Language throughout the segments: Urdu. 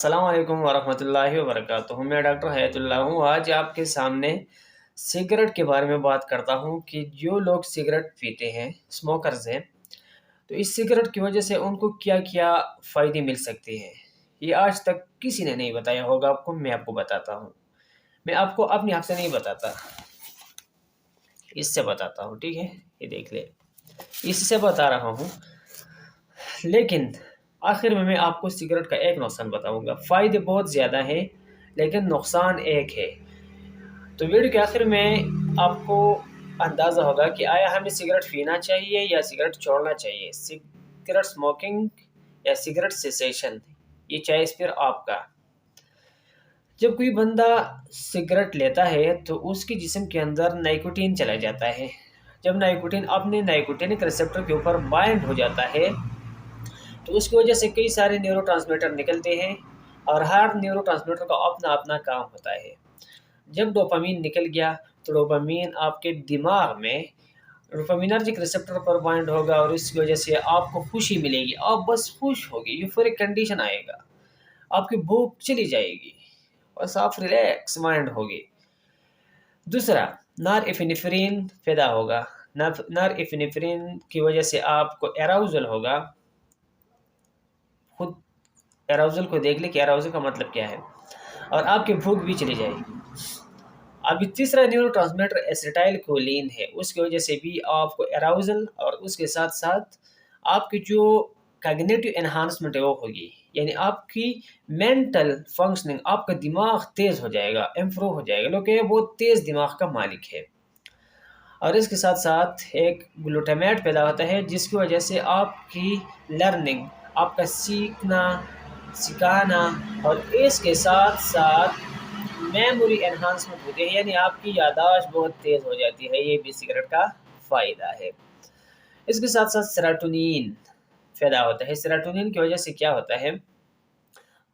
السلام علیکم ورحمۃ اللہ وبرکاتہ۔ میں ڈاکٹر حیات اللہ ہوں۔ آج آپ کے سامنے سگریٹ کے بارے میں بات کرتا ہوں کہ جو لوگ سگریٹ پیتے ہیں، اسموکرز ہیں، تو اس سگریٹ کی وجہ سے ان کو کیا کیا فائدے مل سکتے ہیں، یہ آج تک کسی نے نہیں بتایا ہوگا آپ کو۔ میں آپ کو بتاتا ہوں، میں آپ کو اپنے حق سے نہیں بتاتا، اس سے بتاتا ہوں، ٹھیک ہے؟ یہ دیکھ لے، اس سے بتا رہا ہوں، لیکن آخر میں آپ کو سگریٹ کا ایک نقصان بتاؤں گا۔ فائدے بہت زیادہ ہیں لیکن نقصان ایک ہے۔ تو ویڈیو کے آخر میں آپ کو اندازہ ہوگا کہ آیا ہمیں سگریٹ پینا چاہیے یا سگریٹ چھوڑنا چاہیے، سگریٹ سموکنگ یا سگریٹ سیسیشن، یہ چوائس پھر آپ کا۔ جب کوئی بندہ سگریٹ لیتا ہے تو اس کے جسم کے اندر نائکوٹین چلا جاتا ہے۔ جب نائکوٹین اپنے نائکوٹینک ریسپٹر کے اوپر بائنڈ ہو جاتا ہے تو اس کی وجہ سے کئی سارے نیورو ٹرانسمیٹر نکلتے ہیں، اور ہر نیورو ٹرانسمیٹر کا اپنا اپنا کام ہوتا ہے۔ جب ڈوپامین نکل گیا تو ڈوپامین آپ کے دماغ میں ڈوپامینرجک ریسپٹر پر بائنڈ ہوگا، اور اس کی وجہ سے آپ کو خوشی ملے گی، آپ بس خوش ہوگی، یوفورک کنڈیشن آئے گا، آپ کی بھوک چلی جائے گی، بس آپ ریلیکس مائنڈ ہوگی۔ دوسرا، نار ایفینیفرین پیدا ہوگا۔ نار ایفینیفرین کی وجہ سے آپ کو اراؤزل ہوگا۔ خود اراؤزل کو دیکھ لیں کہ اراؤزل کا مطلب کیا ہے، اور آپ کی بھوک بھی چلی جائے گی۔ ابھی تیسرا نیورو ٹرانسمیٹر ایسیٹائل کولین ہے، اس کی وجہ سے بھی آپ کو اراؤزل، اور اس کے ساتھ ساتھ آپ کی جو کاگنیٹو انہانسمنٹ ہے وہ ہوگی، یعنی آپ کی مینٹل فنکشننگ، آپ کا دماغ تیز ہو جائے گا، امپروو ہو جائے گا، لوگ یہ بہت تیز دماغ کا مالک ہے۔ اور اس کے ساتھ ساتھ ایک گلوٹامیٹ پیدا ہوتا ہے جس کی وجہ سے آپ کی لرننگ، آپ کا سیکھنا، سکھانا، اور اس کے ساتھ ساتھ میموری انہانسمنٹ ہوتی ہے، یعنی آپ کی یادداشت بہت تیز ہو جاتی ہے۔ یہ بھی سگریٹ کا فائدہ ہے۔ اس کے ساتھ ساتھ سیروٹونین پیدا ہوتا ہے۔ سیروٹونین کی وجہ سے کیا ہوتا ہے،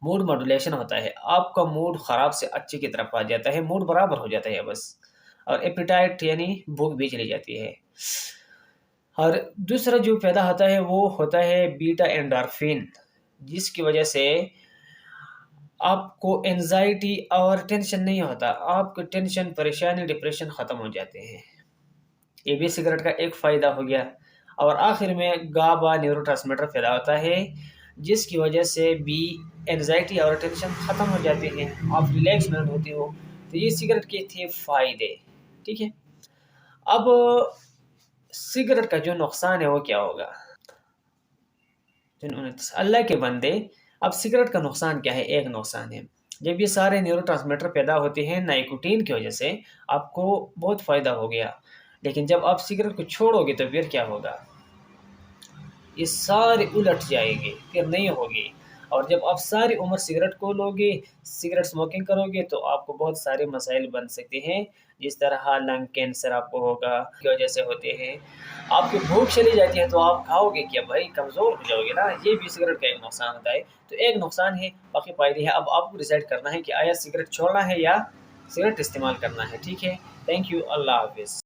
موڈ ماڈولیشن ہوتا ہے، آپ کا موڈ خراب سے اچھے کی طرف آ جاتا ہے، موڈ برابر ہو جاتا ہے بس، اور ایپیٹائٹ یعنی بھوک بھی چلی جاتی ہے۔ اور دوسرا جو پیدا ہوتا ہے وہ ہوتا ہے بیٹا اینڈورفین، جس کی وجہ سے آپ کو انزائٹی اور ٹینشن نہیں ہوتا، آپ کو ٹینشن، پریشانی، ڈپریشن ختم ہو جاتے ہیں۔ یہ بھی سگریٹ کا ایک فائدہ ہو گیا۔ اور آخر میں گابا نیورو ٹرانسمیٹر پیدا ہوتا ہے جس کی وجہ سے بھی انزائٹی اور ٹینشن ختم ہو جاتے ہیں، آپ ریلیکس محسوس ہوتے ہو۔ تو یہ سگریٹ کے تھے فائدے، ٹھیک ہے؟ اب سگریٹ کا جو نقصان ہے وہ کیا ہوگا؟ اللہ کے بندے، اب سگریٹ کا نقصان کیا ہے؟ ایک نقصان ہے، جب یہ سارے نیورو ٹرانسمیٹر پیدا ہوتے ہیں نائکوٹین کی وجہ سے، آپ کو بہت فائدہ ہو گیا، لیکن جب آپ سگریٹ کو چھوڑو گے تو پھر کیا ہوگا؟ یہ سارے الٹ جائے گے، پھر نہیں ہوگی۔ اور جب آپ ساری عمر سگریٹ کو لو گے، سگریٹ سموکنگ کرو گے، تو آپ کو بہت سارے مسائل بن سکتے ہیں، جس طرح لنگ کینسر آپ کو ہوگا، کی وجہ سے ہوتے ہیں۔ آپ کی بھوک چلی جاتی ہے تو آپ کھاؤ گے کیا بھائی؟ کمزور ہو جاؤ گے نا۔ یہ بھی سگریٹ کا ایک نقصان ہوتا ہے۔ تو ایک نقصان ہے، باقی فائدے ہیں۔ اب آپ کو ڈیسائیڈ کرنا ہے کہ آیا سگریٹ چھوڑنا ہے یا سگریٹ استعمال کرنا ہے، ٹھیک ہے؟ تھینک یو، اللہ حافظ۔